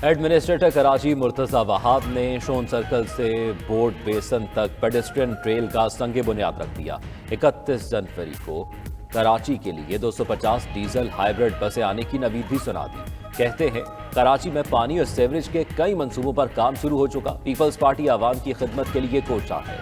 Administrator Karachi Murtaza وہاب نے شون circle سے board بیسن تک پیڈسٹرین ٹریل کا سنگ بنیاد رکھ دیا۔ 31 جنوری کو کراچی کے لیے 250 ڈیزل ہائیبرڈ بسیں آنے کی نوید بھی سنا دی۔ کہتے ہیں کراچی میں پانی اور سیوریج کے کئی منصوبوں پر کام شروع ہو چکا۔ پیپلز پارٹی عوام کی خدمت کے لیے کوشاں ہے۔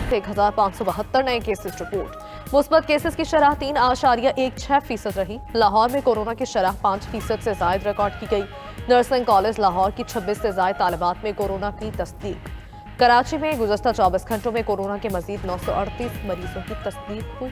1572 نئے کیسز رپورٹ۔ مثبت کیسز کی شرح 3.16% رہی۔ لاہور میں کورونا کی شرح 5% سے زائد ریکارڈ کی گئی۔ نرسنگ کالج لاہور کی 26 سے زائد طالبات میں کورونا کی تصدیق۔ کراچی میں گزشتہ 24 گھنٹوں میں کورونا کے مزید 938 مریضوں کی تصدیق ہوئی۔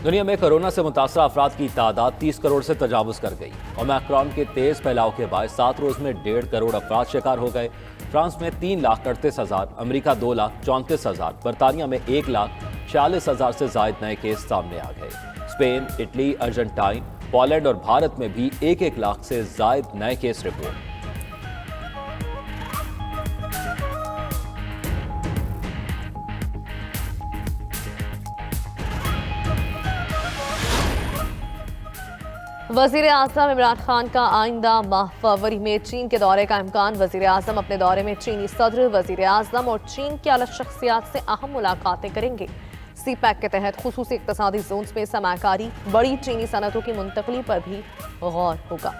دنیا میں کورونا سے متاثرہ افراد کی تعداد 30 کروڑ سے تجاوز کر گئی۔ اومیکرون کے تیز پھیلاؤ کے باعث 7 روز میں 1.5 کروڑ افراد شکار ہو گئے۔ فرانس میں 3,38,000، امریکہ 2,34,000، برطانیہ میں 1,46,000 سے زائد نئے کیس سامنے آ گئے۔ اسپین، اٹلی، ارجنٹائن، پولینڈ اور بھارت میں بھی 1 لاکھ سے زائد نئے کیس رپورٹ۔ وزیر اعظم عمران خان کا آئندہ ماہ فروری میں چین کے دورے کا امکان۔ وزیر اعظم اپنے دورے میں چینی صدر، وزیر اعظم اور چین کی اعلیٰ شخصیات سے اہم ملاقاتیں کریں گے۔ سی پیک کے تحت خصوصی اقتصادی زونز میں سرمایہ کاری، بڑی چینی صنعتوں کی منتقلی پر بھی غور ہوگا۔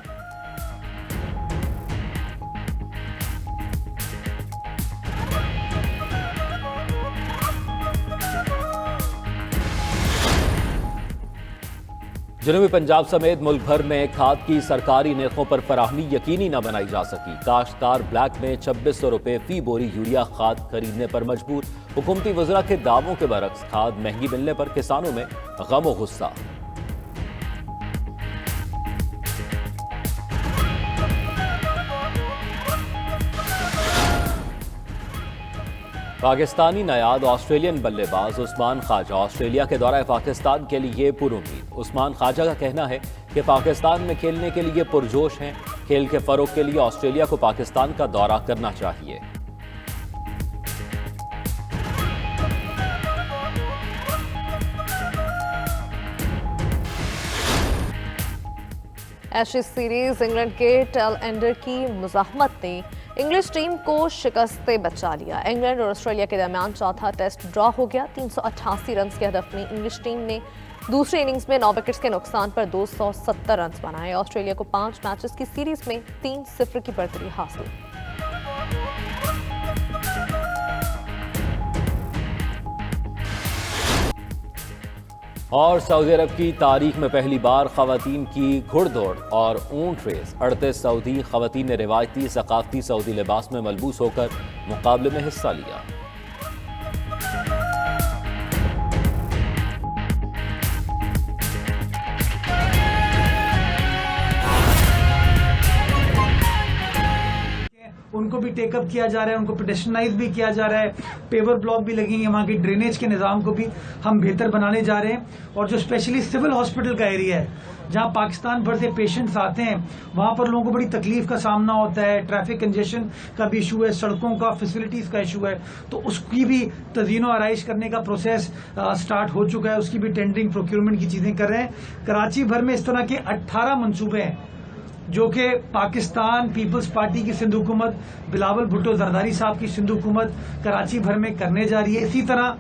جنوبی پنجاب سمیت ملک بھر میں کھاد کی سرکاری نرخوں پر فراہمی یقینی نہ بنائی جا سکی۔ کاشتکار بلیک میں 2600 روپے فی بوری یوریا کھاد خریدنے پر مجبور۔ حکومتی وزراء کے دعووں کے برعکس کھاد مہنگی ملنے پر کسانوں میں غم و غصہ۔ پاکستانی نیاد آسٹریلین بلے باز عثمان خواجہ آسٹریلیا کے دورہ پاکستان کے لیے پر امید۔ عثمان خواجہ کا کہنا ہے کہ پاکستان میں کھیلنے کے لیے پرجوش ہیں۔ کھیل کے فروغ کے لیے آسٹریلیا کو پاکستان کا دورہ کرنا چاہیے۔ ایشز سیریز انگلینڈ کے ٹیل اینڈر کی مزاحمت نے انگلش ٹیم کو شکست سے بچا لیا۔ انگلینڈ اور آسٹریلیا کے درمیان چوتھا ٹیسٹ ڈرا ہو گیا۔ 388 رنز کے ہدف میں انگلش ٹیم نے دوسری اننگز میں 9 وکٹس کے نقصان پر 270 رنز بنائے۔ آسٹریلیا کو 5 میچز کی سیریز میں 3-0 کی برتری حاصل۔ اور سعودی عرب کی تاریخ میں پہلی بار خواتین کی گھڑ دوڑ اور اونٹ ریس۔ 38 سعودی خواتین نے روایتی ثقافتی سعودی لباس میں ملبوس ہو کر مقابلے میں حصہ لیا۔ ان کو بھی ٹیک اپ کیا جا رہا ہے، ان کو پیڈسٹرنائز بھی کیا جا رہا ہے، پیور بلاک بھی لگیں گے، وہاں کی ڈرینیج کے نظام کو بھی ہم بہتر بنانے جا رہے ہیں۔ اور جو اسپیشلی سول ہاسپٹل کا ایریا ہے جہاں پاکستان بھر سے پیشنٹس آتے ہیں، وہاں پر لوگوں کو بڑی تکلیف کا سامنا ہوتا ہے، ٹریفک کنجیشن کا بھی ایشو ہے، سڑکوں کا فیسلٹیز کا ایشو ہے، تو اس کی بھی تزئین و آرائش کرنے کا پروسیس سٹارٹ ہو چکا ہے۔ اس کی بھی ٹینڈرنگ پروکیورمنٹ کی چیزیں کر رہے ہیں۔ کراچی بھر میں اس طرح کے 18 منصوبے ہیں جو کہ پاکستان پیپلز پارٹی کی سندھ حکومت، بلاول بھٹو زرداری صاحب کی سندھ حکومت کراچی بھر میں کرنے جا رہی ہے۔ اسی طرح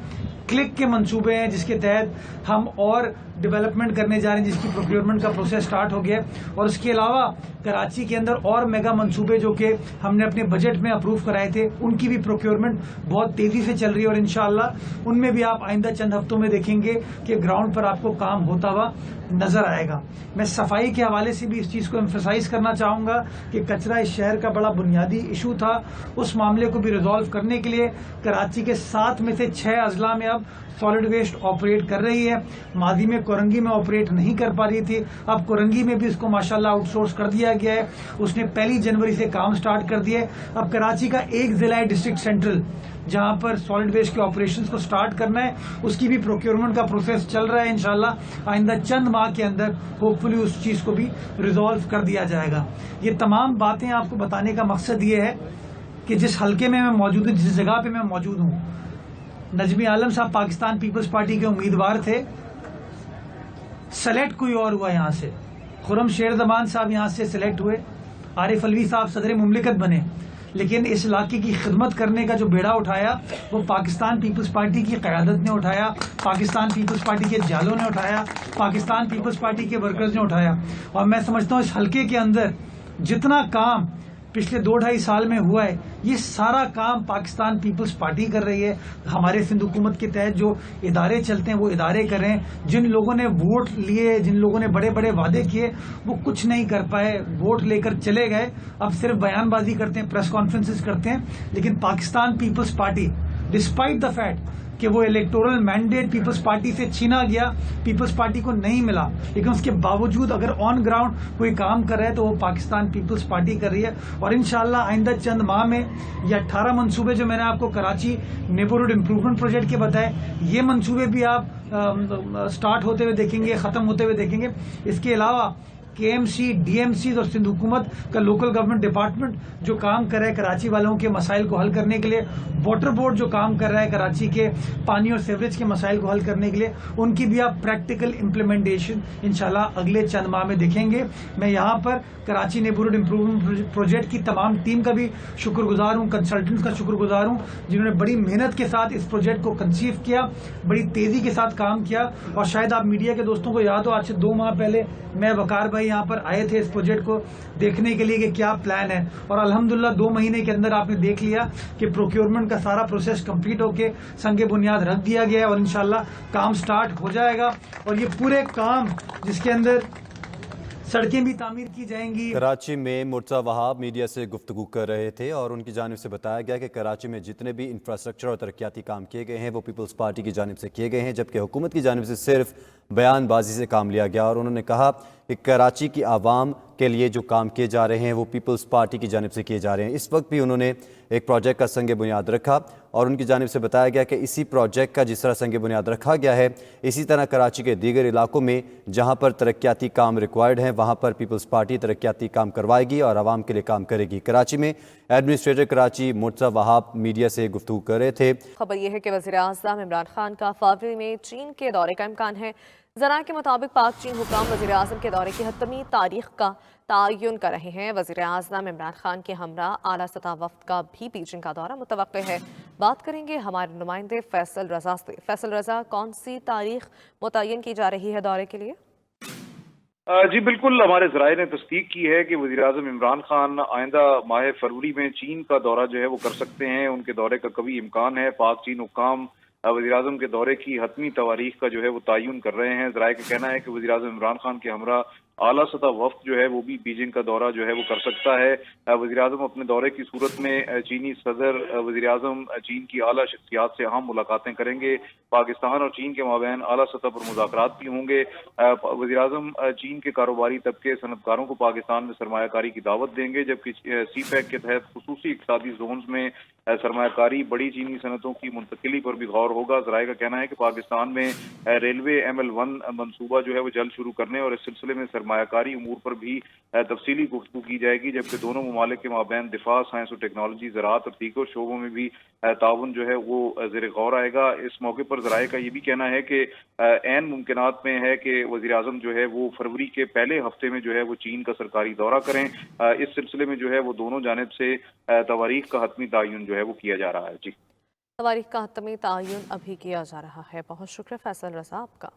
کلک کے منصوبے ہیں جس کے تحت ہم اور ڈیولپمنٹ کرنے جا رہے ہیں، جس کی پروکیورمنٹ کا پروسیس سٹارٹ ہو گیا ہے۔ اور اس کے علاوہ کراچی کے اندر اور میگا منصوبے جو کہ ہم نے اپنے بجٹ میں اپروو کرائے تھے، ان کی بھی پروکیورمنٹ بہت تیزی سے چل رہی ہے، اور انشاءاللہ ان میں بھی آپ آئندہ چند ہفتوں میں دیکھیں گے کہ گراؤنڈ پر آپ کو کام ہوتا ہوا نظر آئے گا۔ میں صفائی کے حوالے سے بھی اس چیز کو ایمفسائز کرنا چاہوں گا کہ کچرا اس شہر کا بڑا بنیادی ایشو تھا۔ اس معاملے کو بھی ریزالو کرنے کے لیے کراچی کے 7 میں سے 6 اضلاع میں اب सॉलिड वेस्ट ऑपरेट कर रही है। माजी में कोरंगी में ऑपरेट नहीं कर पा रही थी, अब कोरंगी में भी इसको माशाल्लाह आउटसोर्स कर दिया गया है। उसने 1 जनवरी से काम स्टार्ट कर दिया है। अब कराची का एक जिला है डिस्ट्रिक्ट सेंट्रल, जहां पर सॉलिड वेस्ट के ऑपरेशंस को स्टार्ट करना है, उसकी भी प्रोक्योरमेंट का प्रोसेस चल रहा है। इंशाल्लाह आइंदा चंद माह के अंदर होपफुली उस चीज को भी रिजॉल्व कर दिया जाएगा। ये तमाम बातें आपको बताने का मकसद ये है कि जिस हलके में मैं मौजूद हूँ, जिस जगह पे मैं मौजूद हूँ, नजमी आलम साहब पाकिस्तान पीपल्स पार्टी के उम्मीदवार थे, सेलेक्ट कोई और हुआ यहाँ से। खुर्रम शेर जमान साहब यहाँ से सिलेक्ट हुए, आरिफ अलवी साहब सदर मुमलिकत बने, लेकिन इस इलाके की खिदमत करने का जो बेड़ा उठाया वो पाकिस्तान पीपल्स पार्टी की क़यादत ने उठाया, पाकिस्तान पीपल्स पार्टी के जालों ने उठाया, पाकिस्तान पीपल्स पार्टी के वर्कर्स ने उठाया। और मैं समझता हूँ इस हलके के अंदर जितना काम पिछले 2-2.5 साल में हुआ है, ये सारा काम पाकिस्तान पीपल्स पार्टी कर रही है। हमारे सिंध हुकूमत के तहत जो इदारे चलते हैं वो इदारे कर रहे हैं। जिन लोगों ने वोट लिए, जिन लोगों ने बड़े बड़े वादे किए, वो कुछ नहीं कर पाए, वोट लेकर चले गए, अब सिर्फ बयानबाजी करते हैं, प्रेस कॉन्फ्रेंसेस करते हैं। लेकिन Pakistan People's Party despite the fact कि वो इलेक्टोरल मैंडेट पीपल्स पार्टी से छीना गया, पीपल्स पार्टी को नहीं मिला, लेकिन उसके बावजूद अगर ऑन ग्राउंड कोई काम कर रहा है तो वो पाकिस्तान पीपल्स पार्टी कर रही है। और इंशाल्लाह आइंदा चंद माह में ये 18 मंसूबे जो मैंने आपको कराची नेबरहुड इम्प्रूवमेंट प्रोजेक्ट के बताए, ये मंसूबे भी आप स्टार्ट होते हुए देखेंगे, खत्म होते हुए देखेंगे। इसके अलावा KMC, DMC और सिंध हुकूमत का लोकल गवर्नमेंट डिपार्टमेंट जो काम कर रहा है कराची वालों के मसाइल को हल करने के लिए, वाटर बोर्ड जो काम कर रहा है कराची के पानी और सीवरेज के मसाइल को हल करने के लिए, उनकी भी आप प्रैक्टिकल इम्प्लीमेंटेशन इंशाल्लाह अगले चंद माह में देखेंगे। मैं यहाँ पर कराची नेबरहुड इम्प्रूवमेंट प्रोजेक्ट की तमाम टीम का भी शुक्रगुजार हूँ, कंसल्टेंट्स का शुक्रगुजार हूँ, जिन्होंने बड़ी मेहनत के साथ इस प्रोजेक्ट को कंसीव किया, बड़ी तेजी के साथ काम किया। और शायद आप मीडिया के दोस्तों को याद हो, आज से 2 माह पहले मैं वकार भाई यहाँ पर आए थे इस प्रोजेक्ट को देखने के लिए कि क्या प्लान है, और अल्हम्दुलिल्लाह 2 महीने के अंदर आपने देख लिया कि प्रोक्योरमेंट का सारा प्रोसेस कंप्लीट होके संगे बुनियाद रख दिया गया है और इंशाल्लाह काम स्टार्ट हो जाएगा। और ये पूरे काम जिसके अंदर सड़कें भी तामीर की जाएंगी। कराची में मुर्तज़ा वहाब मीडिया से गुफ्तगू कर रहे थे और उनकी जानिब से बताया गया कि कराची में जितने भी इंफ्रास्ट्रक्चर और तरक्याती काम किए गए हैं वो पीपल्स पार्टी की जानिब से किए गए हैं, जबकि हुकूमत की जानिब से सिर्फ बयानबाजी से काम लिया गया। और उन्होंने कहा कि कराची की आवाम के लिए जो काम किए जा रहे हैं वो पीपल्स पार्टी की जानिब से किए जा रहे हैं। इस वक्त भी उन्होंने एक प्रोजेक्ट का संग बुनियाद रखा और उनकी जानिब से बताया गया कि इसी प्रोजेक्ट का जिस तरह संग बुनियाद रखा गया है, इसी तरह कराची के दीगर इलाकों में जहां पर तरक्याती काम रिक्वायर्ड हैं वहां पर पीपल्स पार्टी तरक्याती काम करवाएगी और आवाम के लिए काम करेगी। कराची में एडमिनिस्ट्रेटर कराची मुर्तज़ा वहाब मीडिया से गुफ्तगू कर रहे थे। खबर यह है कि वज़ीर-ए-आज़म इमरान खान का फरवरी में चीन के दौरे का इम्कान है। ज़रा के मुताबिक पाक चीन हुक्काम वज़ीर-ए-आज़म के दौरे की हतमी तारीख का तयन कर रहे हैं। वज़ीर-ए-आज़म इमरान खान के हमरा आला सतह वफ़द का भी बीजिंग का दौरा मुतवक्के है। बात करेंगे हमारे नुमाइंदे फैसल रज़ा से। फैसल रज़ा, कौन सी तारीख मुतय्यन की जा रही है दौरे के लिए? जी बिल्कुल, हमारे ज़राए ने तस्दीक की है कि वज़ीर-ए-आज़म इमरान खान आइंदा माह फरवरी में चीन का दौरा जो है वो कर सकते हैं। उनके दौरे का कभी इम्कान है। पाक चीन हुक्काम वज़ीर-ए-आज़म के दौरे की हतमी तवारीख का जो है वो तयन कर रहे हैं। ज़राए का कहना है कि वज़ीर-ए-आज़म इमरान खान के हमरा आला सतह वफ्द जो है वो भी बीजिंग का दौरा जो है वो कर सकता है। वज़ीर-ए-आज़म अपने दौरे की सूरत में चीनी सदर, वज़ीर-ए-आज़म चीन की आला शख्सियात से अहम मुलाकातें करेंगे। पाकिस्तान और चीन के माबैन आला सतह पर मुज़ाकरात भी होंगे। वज़ीर-ए-आज़म चीन के कारोबारी तबके सनतकारों को पाकिस्तान में सरमायाकारी की दावत देंगे, जबकि CPEC के तहत खुसूसी इक़्तिसादी जोन्स में सरमायाकारी बड़ी चीनी सनतों की मुंतकिली पर भी गौर होगा। ज़राए का कहना है कि पाकिस्तान में रेलवे ML1 मनसूबा जो है वो जल्द शुरू करने और इस सिलसिले में सरमायाकारी उमूर पर भी तफसीली गुफ्तगू की जाएगी, जबकि दोनों ममालिक के माबैन दिफा, साइंस और टेक्नोलॉजी, ज़राअत और दीगर शोबों में भी ताउन जो है वो ज़ेर गौर आएगा। इस मौके पर ज़राए का ये भी कहना है कि ऐन मुमकिनात में है कि वज़ीर-ए-आज़म जो है वो फरवरी के पहले हफ्ते में जो है वो चीन का सरकारी दौरा करें। इस सिलसिले में जो है वो दोनों जानिब से तवारीख का हतमी तयन जो है वो किया जा रहा है। जी, तवारीख का हतमी तयन अभी किया जा रहा है। बहुत शुक्रिया फैसल रज़ा आपका।